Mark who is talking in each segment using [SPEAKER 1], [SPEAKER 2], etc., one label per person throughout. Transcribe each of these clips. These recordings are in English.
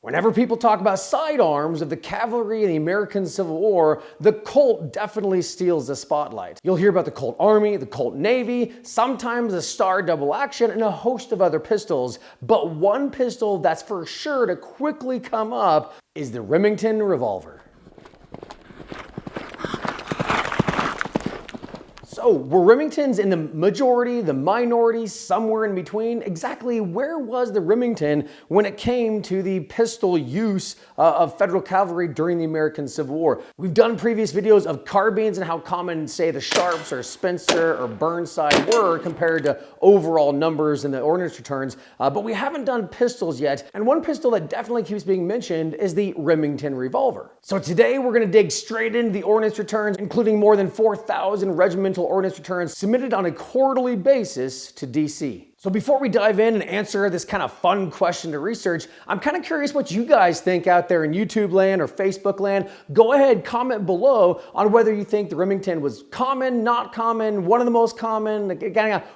[SPEAKER 1] Whenever people talk about sidearms of the cavalry in the American Civil War, the Colt definitely steals the spotlight. You'll hear about the Colt Army, the Colt Navy, sometimes a Star double action, and a host of other pistols. But one pistol that's for sure to quickly come up is the Remington revolver. So, were Remingtons in the majority, the minority, somewhere in between? Exactly where was the Remington when it came to the pistol use of federal cavalry during the American Civil War? We've done previous videos of carbines and how common, say, the Sharps or Spencer or Burnside were compared to overall numbers in the ordnance returns, but we haven't done pistols yet, and one pistol that definitely keeps being mentioned is the Remington revolver. So today we're going to dig straight into the ordnance returns, including more than 4,000 regimental ordnance returns submitted on a quarterly basis to DC. So before we dive in and answer this kind of fun question to research, I'm kind of curious what you guys think out there in YouTube land or Facebook land. Go ahead, comment below on whether you think the Remington was common, not common, one of the most common,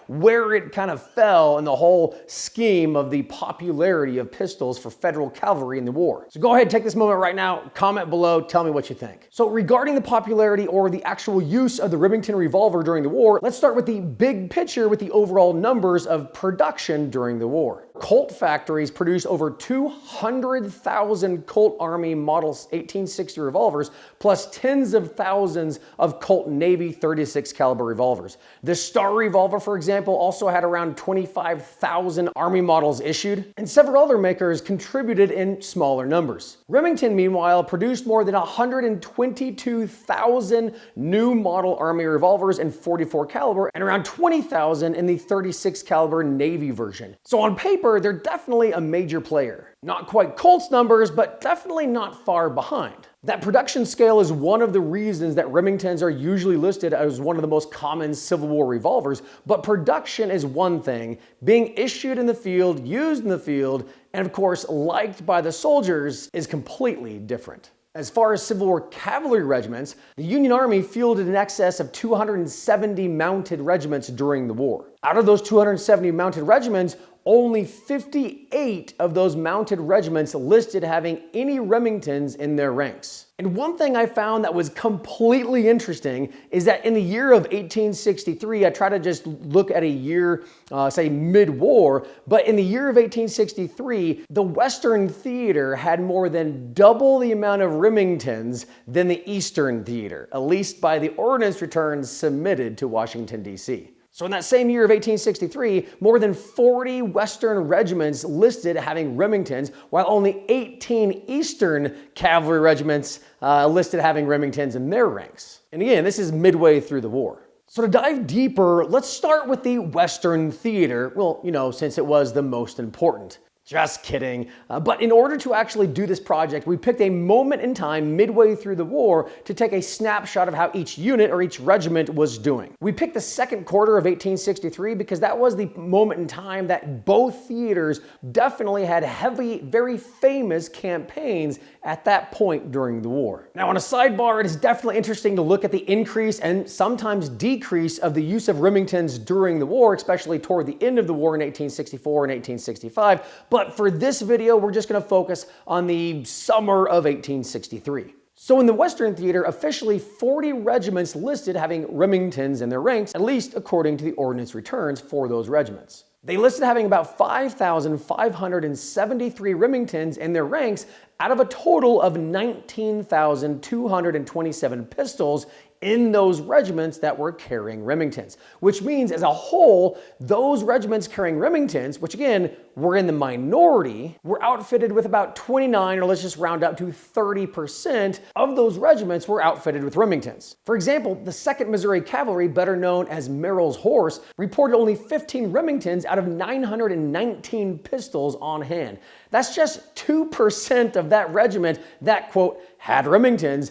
[SPEAKER 1] where it kind of fell in the whole scheme of the popularity of pistols for federal cavalry in the war. So go ahead, take this moment right now, comment below, tell me what you think. So regarding the popularity or the actual use of the Remington revolver during the war, let's start with the big picture with the overall numbers of production during the war. Colt factories produced over 200,000 Colt Army Model 1860 revolvers, plus tens of thousands of Colt Navy 36 caliber revolvers. The Star revolver, for example, also had around 25,000 Army models issued, and several other makers contributed in smaller numbers. Remington, meanwhile, produced more than 122,000 new model Army revolvers in 44 caliber and around 20,000 in the 36 caliber Navy version. So on paper, they're definitely a major player. Not quite Colt's numbers, but definitely not far behind. That production scale is one of the reasons that Remingtons are usually listed as one of the most common Civil War revolvers, but production is one thing, being issued in the field, used in the field, and of course liked by the soldiers is completely different. As far as Civil War cavalry regiments, the Union Army fielded in excess of 270 mounted regiments during the war. Out of those 270 mounted regiments, only 58 of those mounted regiments listed having any Remingtons in their ranks. And one thing I found that was completely interesting is that in the year of 1863, I try to just look at a year, say mid-war, but in the year of 1863, the Western Theater had more than double the amount of Remingtons than the Eastern Theater, at least by the ordnance returns submitted to Washington, D.C. So in that same year of 1863, more than 40 Western regiments listed having Remingtons, while only 18 Eastern cavalry regiments listed having Remingtons in their ranks. And again, this is midway through the war. So to dive deeper, let's start with the Western Theater, well, since it was the most important. Just kidding. But in order to actually do this project, we picked a moment in time midway through the war to take a snapshot of how each unit or each regiment was doing. We picked the second quarter of 1863 because that was the moment in time that both theaters definitely had heavy, very famous campaigns at that point during the war. Now on a sidebar, it is definitely interesting to look at the increase and sometimes decrease of the use of Remingtons during the war, especially toward the end of the war in 1864 and 1865. But for this video, we're just going to focus on the summer of 1863. So in the Western Theater, officially 40 regiments listed having Remingtons in their ranks, at least according to the ordnance returns for those regiments. They listed having about 5,573 Remingtons in their ranks out of a total of 19,227 pistols in those regiments that were carrying Remingtons, which means as a whole, those regiments carrying Remingtons, which again, were in the minority, were outfitted with about 29, or let's just round up to 30% of those regiments were outfitted with Remingtons. For example, the 2nd Missouri Cavalry, better known as Merrill's Horse, reported only 15 Remingtons out of 919 pistols on hand. That's just 2% of that regiment that, quote, had Remingtons.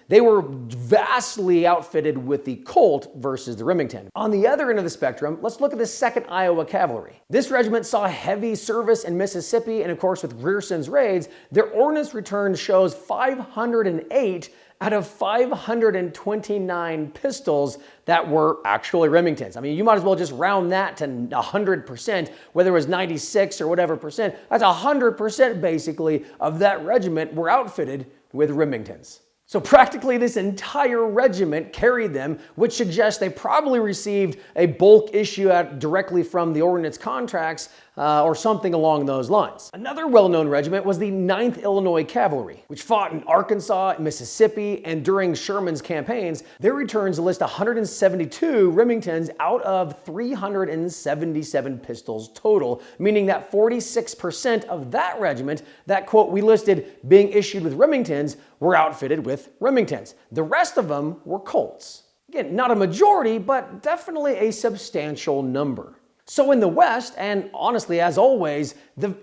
[SPEAKER 1] They were vastly outfitted with the Colt versus the Remington. On the other end of the spectrum, let's look at the 2nd Iowa Cavalry. This regiment saw heavy service in Mississippi, and of course with Grierson's raids, their ordnance return shows 508 out of 529 pistols that were actually Remingtons. I mean, you might as well just round that to 100%, whether it was 96 or whatever percent. That's 100% basically of that regiment were outfitted with Remingtons. So practically this entire regiment carried them, which suggests they probably received a bulk issue directly from the ordnance contracts or something along those lines. Another well-known regiment was the 9th Illinois Cavalry, which fought in Arkansas, Mississippi, and during Sherman's campaigns. Their returns list 172 Remingtons out of 377 pistols total, meaning that 46% of that regiment that, quote, we listed being issued with Remingtons were outfitted with Remingtons. The rest of them were Colts. Again, not a majority, but definitely a substantial number. So in the West, and honestly, as always,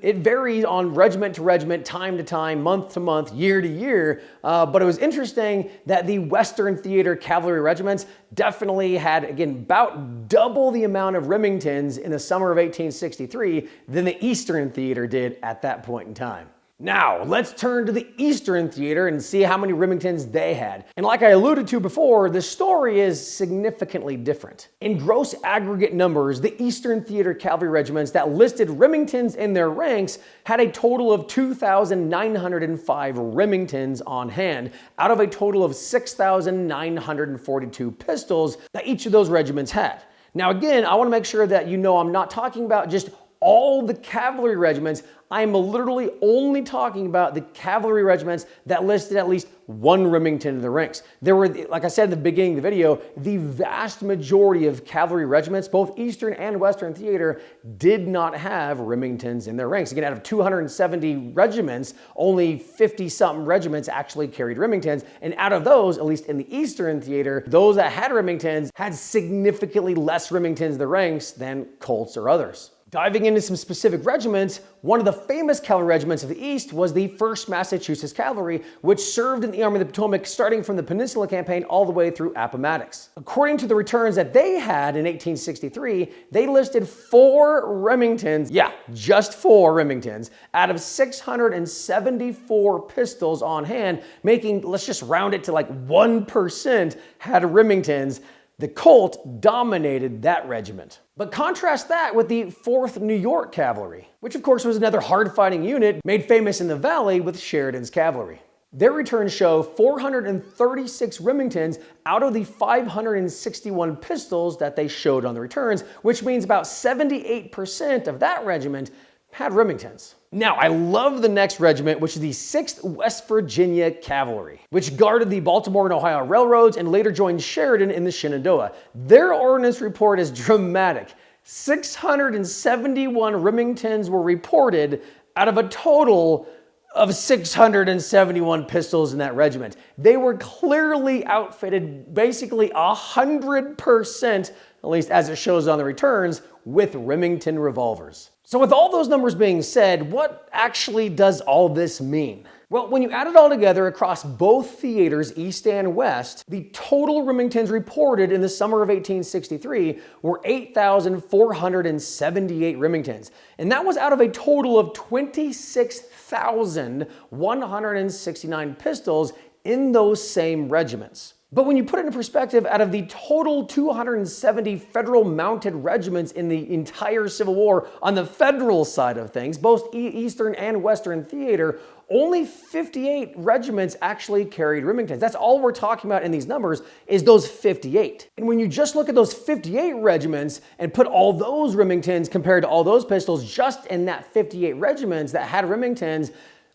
[SPEAKER 1] it varied on regiment to regiment, time to time, month to month, year to year. But it was interesting that the Western Theater cavalry regiments definitely had, again, about double the amount of Remingtons in the summer of 1863 than the Eastern Theater did at that point in time. Now, let's turn to the Eastern Theater and see how many Remingtons they had. And like I alluded to before, the story is significantly different. In gross aggregate numbers, the Eastern Theater cavalry regiments that listed Remingtons in their ranks had a total of 2,905 Remingtons on hand, out of a total of 6,942 pistols that each of those regiments had. Now again, I want to make sure that you know I'm not talking about just all the cavalry regiments. I'm literally only talking about the cavalry regiments that listed at least one Remington in the ranks. There were, like I said in the beginning of the video, the vast majority of cavalry regiments, both Eastern and Western Theater, did not have Remingtons in their ranks. Again, out of 270 regiments, only 50-something regiments actually carried Remingtons. And out of those, at least in the Eastern Theater, those that had Remingtons had significantly less Remingtons in the ranks than Colts or others. Diving into some specific regiments, one of the famous cavalry regiments of the East was the 1st Massachusetts Cavalry, which served in the Army of the Potomac starting from the Peninsula Campaign all the way through Appomattox. According to the returns that they had in 1863, they listed 4 Remingtons, yeah, just 4 Remingtons, out of 674 pistols on hand, making, let's just round it to like 1% had Remingtons. The Colt dominated that regiment. But contrast that with the 4th New York Cavalry, which of course was another hard-fighting unit made famous in the Valley with Sheridan's cavalry. Their returns show 436 Remingtons out of the 561 pistols that they showed on the returns, which means about 78% of that regiment had Remingtons. Now, I love the next regiment, which is the 6th West Virginia Cavalry, which guarded the Baltimore and Ohio railroads and later joined Sheridan in the Shenandoah. Their ordnance report is dramatic. 671 Remingtons were reported out of a total of 671 pistols in that regiment. They were clearly outfitted basically 100%, at least as it shows on the returns, with Remington revolvers. So with all those numbers being said, what actually does all this mean? Well, when you add it all together across both theaters, East and West, the total Remingtons reported in the summer of 1863 were 8,478 Remingtons. And that was out of a total of 26,169 pistols in those same regiments. But when you put it in perspective, out of the total 270 federal mounted regiments in the entire Civil War on the federal side of things, both Eastern and Western Theater, only 58 regiments actually carried Remingtons. That's all we're talking about in these numbers is those 58. And when you just look at those 58 regiments and put all those Remingtons compared to all those pistols just in that 58 regiments that had Remingtons,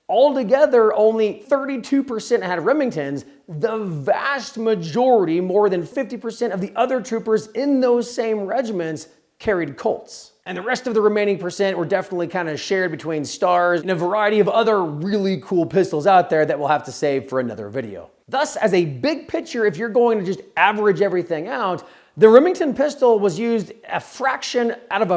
[SPEAKER 1] altogether, only 32% had Remingtons. The vast majority, more than 50% of the other troopers in those same regiments carried Colts. And the rest of the remaining percent were definitely kind of shared between Stars and a variety of other really cool pistols out there that we'll have to save for another video. Thus, as a big picture, if you're going to just average everything out, the Remington pistol was used a fraction out of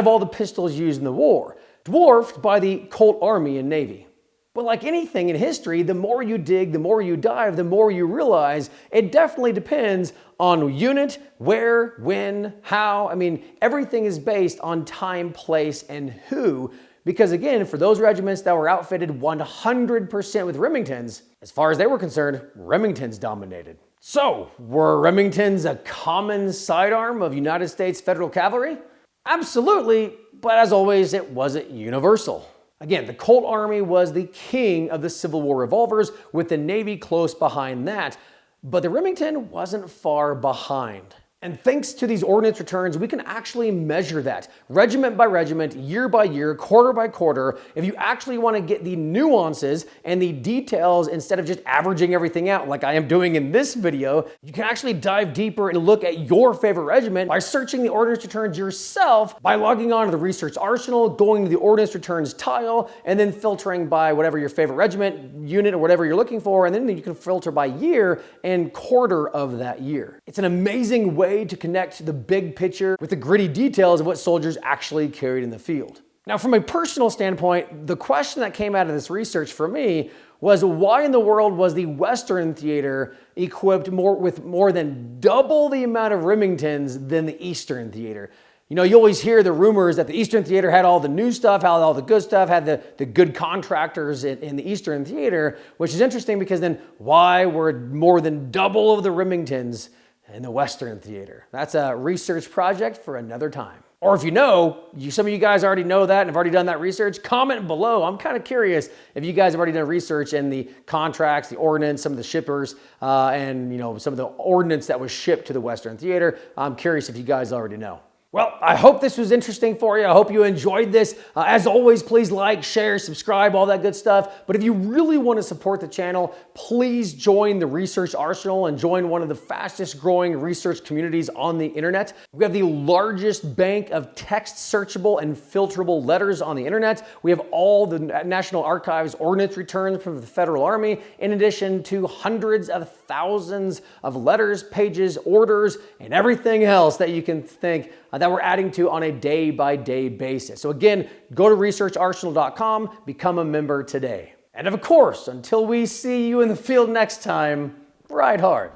[SPEAKER 1] all the pistols used in the war, dwarfed by the Colt Army and Navy. But like anything in history, the more you dig, the more you dive, the more you realize it definitely depends on unit, where, when, how. I mean, everything is based on time, place, and who. Because again, for those regiments that were outfitted 100% with Remingtons, as far as they were concerned, Remingtons dominated. So, were Remingtons a common sidearm of United States Federal Cavalry? Absolutely, but as always, it wasn't universal. Again, the Colt Army was the king of the Civil War revolvers, with the Navy close behind that, but the Remington wasn't far behind. And thanks to these ordnance returns, we can actually measure that regiment by regiment, year by year, quarter by quarter. If you actually want to get the nuances and the details instead of just averaging everything out like I am doing in this video, you can actually dive deeper and look at your favorite regiment by searching the ordnance returns yourself, by logging on to the research arsenal, going to the ordnance returns tile, and then filtering by whatever your favorite regiment, unit, or whatever you're looking for, and then you can filter by year and quarter of that year. It's an amazing way to connect the big picture with the gritty details of what soldiers actually carried in the field. Now, from a personal standpoint, the question that came out of this research for me was, why in the world was the Western theater equipped with more than double the amount of Remingtons than the Eastern theater? You know, you always hear the rumors that the Eastern theater had all the new stuff, had all the good stuff, had the good contractors in the Eastern theater, which is interesting because then why were more than double of the Remingtons in the Western theater? That's a research project for another time. Or if you know, some of you guys already know that and have already done that research, comment below. I'm kind of curious if you guys have already done research in the contracts, the ordnance, some of the shippers, and some of the ordnance that was shipped to the Western theater. I'm curious if you guys already know. Well, I hope this was interesting for you. I hope you enjoyed this. As always, please like, share, subscribe, all that good stuff. But if you really want to support the channel, please join the Research Arsenal and join one of the fastest growing research communities on the internet. We have the largest bank of text searchable and filterable letters on the internet. We have all the National Archives ordnance returns from the Federal Army, in addition to hundreds of thousands of letters, pages, orders, and everything else that you can think that we're adding to on a day-by-day basis. So again, go to researcharsenal.com, become a member today. And of course, until we see you in the field next time, ride hard.